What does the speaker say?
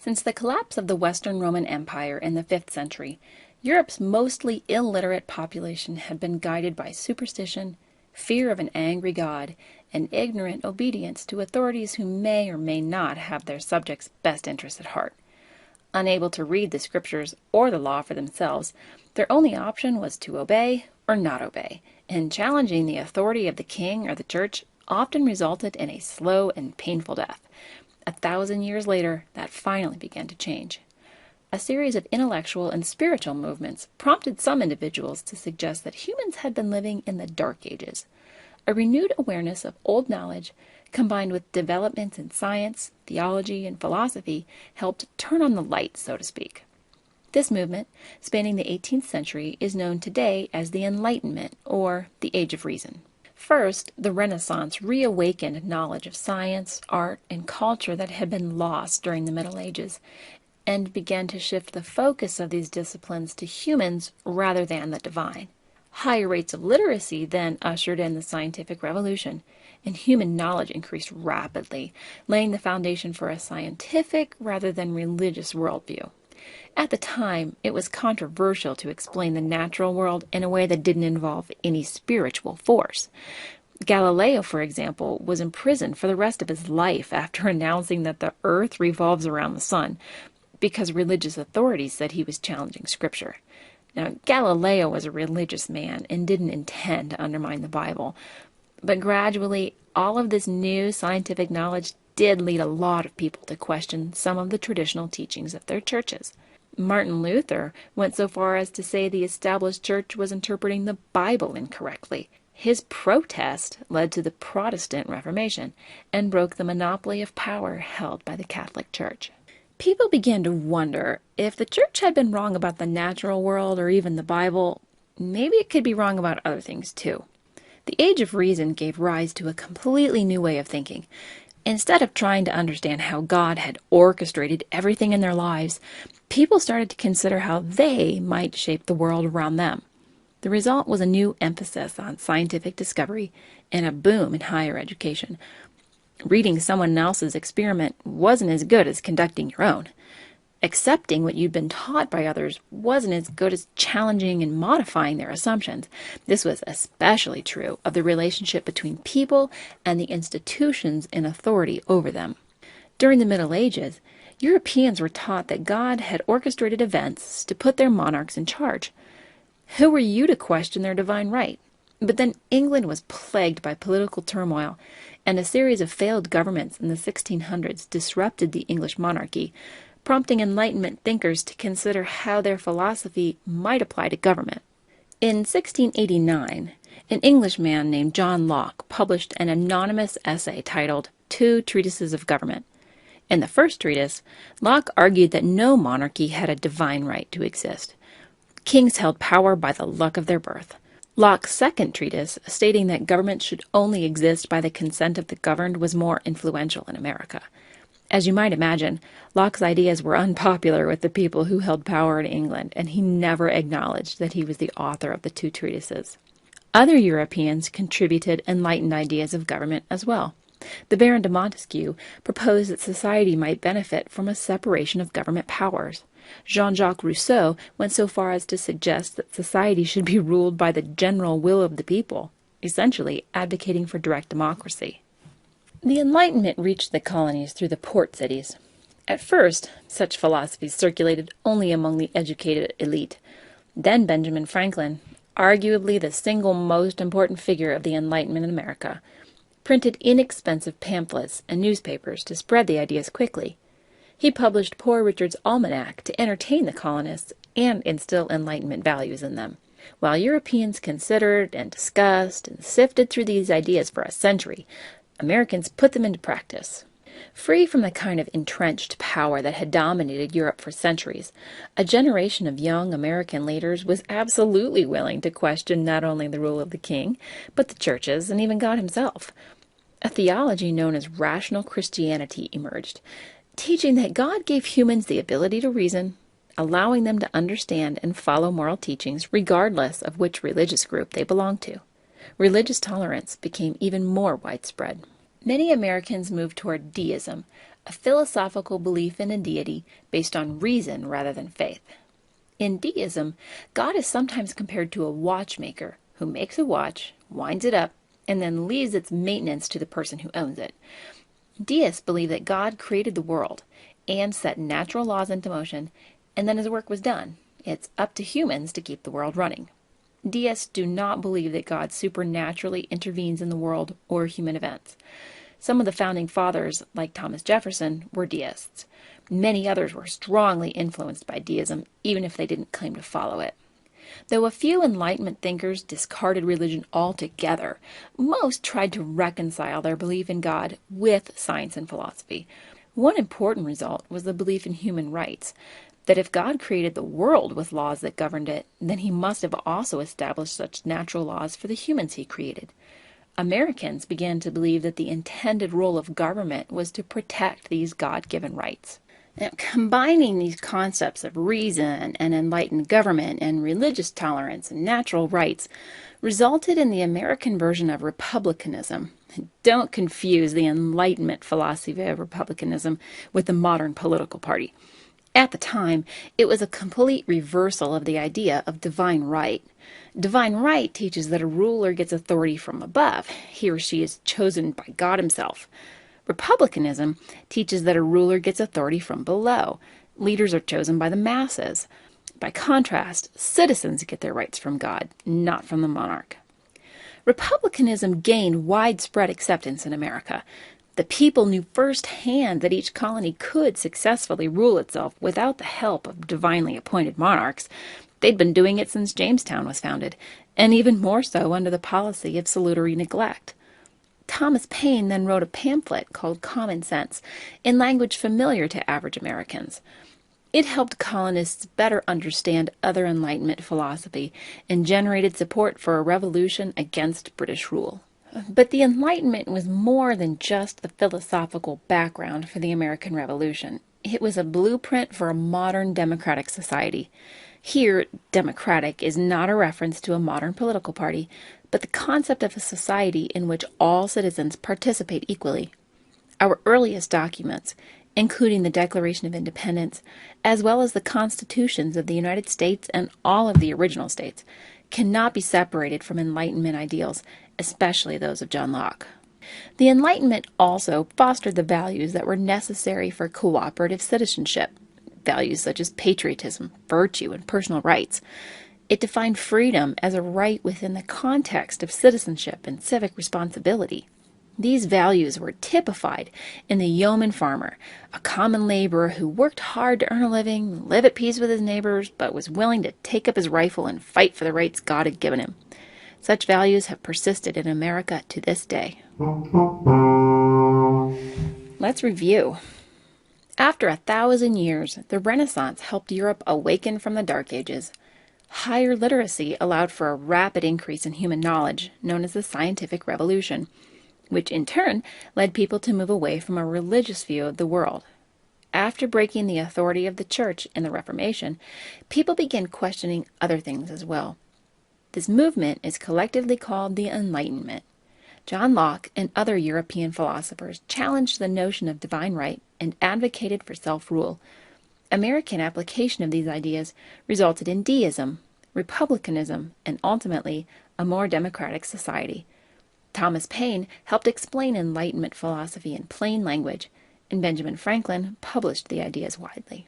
Since the collapse of the Western Roman Empire in the 5th century, Europe's mostly illiterate population had been guided by superstition, fear of an angry god, and ignorant obedience to authorities who may or may not have their subjects' best interests at heart. Unable to read the scriptures or the law for themselves, their only option was to obey or not obey, and challenging the authority of the king or the church often resulted in a slow and painful death. 1,000 years later, that finally began to change. A series of intellectual and spiritual movements prompted some individuals to suggest that humans had been living in the Dark Ages. A renewed awareness of old knowledge, combined with developments in science, theology, and philosophy, helped turn on the light, so to speak. This movement, spanning the 18th century, is known today as the Enlightenment, or the Age of Reason. First, the Renaissance reawakened knowledge of science, art, and culture that had been lost during the Middle Ages, and began to shift the focus of these disciplines to humans rather than the divine. Higher rates of literacy then ushered in the scientific revolution, and human knowledge increased rapidly, laying the foundation for a scientific rather than religious worldview. At the time, it was controversial to explain the natural world in a way that didn't involve any spiritual force. Galileo, for example, was imprisoned for the rest of his life after announcing that the earth revolves around the sun, because religious authorities said he was challenging scripture. Now, Galileo was a religious man and didn't intend to undermine the Bible, but gradually, all of this new scientific knowledge did lead a lot of people to question some of the traditional teachings of their churches. Martin Luther went so far as to say the established church was interpreting the Bible incorrectly. His protest led to the Protestant Reformation and broke the monopoly of power held by the Catholic Church. People began to wonder if the church had been wrong about the natural world or even the Bible, maybe it could be wrong about other things too. The Age of Reason gave rise to a completely new way of thinking. Instead of trying to understand how God had orchestrated everything in their lives, people started to consider how they might shape the world around them. The result was a new emphasis on scientific discovery and a boom in higher education. Reading someone else's experiment wasn't as good as conducting your own. Accepting what you'd been taught by others wasn't as good as challenging and modifying their assumptions. This was especially true of the relationship between people and the institutions in authority over them. During the Middle Ages, Europeans were taught that God had orchestrated events to put their monarchs in charge. Who were you to question their divine right? But then England was plagued by political turmoil, and a series of failed governments in the 1600s disrupted the English monarchy, prompting Enlightenment thinkers to consider how their philosophy might apply to government. In 1689, an Englishman named John Locke published an anonymous essay titled Two Treatises of Government. In the first treatise, Locke argued that no monarchy had a divine right to exist. Kings held power by the luck of their birth. Locke's second treatise, stating that government should only exist by the consent of the governed, was more influential in America. As you might imagine, Locke's ideas were unpopular with the people who held power in England, and he never acknowledged that he was the author of the two treatises. Other Europeans contributed enlightened ideas of government as well. The Baron de Montesquieu proposed that society might benefit from a separation of government powers. Jean-Jacques Rousseau went so far as to suggest that society should be ruled by the general will of the people, essentially advocating for direct democracy. The Enlightenment reached the colonies through the port cities. At first, such philosophies circulated only among the educated elite. Then Benjamin Franklin, arguably the single most important figure of the Enlightenment in America, printed inexpensive pamphlets and newspapers to spread the ideas quickly. He published Poor Richard's Almanac to entertain the colonists and instill Enlightenment values in them. While Europeans considered and discussed and sifted through these ideas for a century, Americans put them into practice. Free from the kind of entrenched power that had dominated Europe for centuries, a generation of young American leaders was absolutely willing to question not only the rule of the king, but the churches and even God himself. A theology known as rational Christianity emerged, teaching that God gave humans the ability to reason, allowing them to understand and follow moral teachings regardless of which religious group they belonged to. Religious tolerance became even more widespread. Many Americans moved toward deism, a philosophical belief in a deity based on reason rather than faith. In deism, God is sometimes compared to a watchmaker who makes a watch, winds it up, and then leaves its maintenance to the person who owns it. Deists believe that God created the world and set natural laws into motion, and then his work was done. It's up to humans to keep the world running. Deists do not believe that God supernaturally intervenes in the world or human events. Some of the founding fathers, like Thomas Jefferson, were deists. Many others were strongly influenced by deism, even if they didn't claim to follow it. Though a few Enlightenment thinkers discarded religion altogether, most tried to reconcile their belief in God with science and philosophy. One important result was the belief in human rights, that if God created the world with laws that governed it, then he must have also established such natural laws for the humans he created. Americans began to believe that the intended role of government was to protect these God-given rights. Now, combining these concepts of reason and enlightened government and religious tolerance and natural rights resulted in the American version of republicanism. Don't confuse the Enlightenment philosophy of republicanism with the modern political party. At the time, it was a complete reversal of the idea of divine right. Divine right teaches that a ruler gets authority from above. He or she is chosen by God himself. Republicanism teaches that a ruler gets authority from below. Leaders are chosen by the masses. By contrast, citizens get their rights from God, not from the monarch. Republicanism gained widespread acceptance in America. The people knew firsthand that each colony could successfully rule itself without the help of divinely appointed monarchs. They'd been doing it since Jamestown was founded, and even more so under the policy of salutary neglect. Thomas Paine then wrote a pamphlet called Common Sense, in language familiar to average Americans. It helped colonists better understand other Enlightenment philosophy and generated support for a revolution against British rule. But the Enlightenment was more than just the philosophical background for the American Revolution. It was a blueprint for a modern democratic society. Here, democratic is not a reference to a modern political party, but the concept of a society in which all citizens participate equally. Our earliest documents, including the Declaration of Independence, as well as the constitutions of the United States and all of the original states, cannot be separated from Enlightenment ideals, especially those of John Locke. The Enlightenment also fostered the values that were necessary for cooperative citizenship, values such as patriotism, virtue, and personal rights. It defined freedom as a right within the context of citizenship and civic responsibility. These values were typified in the yeoman farmer, a common laborer who worked hard to earn a living, live at peace with his neighbors, but was willing to take up his rifle and fight for the rights God had given him. Such values have persisted in America to this day. Let's review. After 1,000 years, the Renaissance helped Europe awaken from the Dark Ages. Higher literacy allowed for a rapid increase in human knowledge, known as the Scientific Revolution, which in turn led people to move away from a religious view of the world. After breaking the authority of the Church in the Reformation, people began questioning other things as well. This movement is collectively called the Enlightenment. John Locke and other European philosophers challenged the notion of divine right and advocated for self-rule. American application of these ideas resulted in deism, republicanism, and ultimately a more democratic society. Thomas Paine helped explain Enlightenment philosophy in plain language, and Benjamin Franklin published the ideas widely.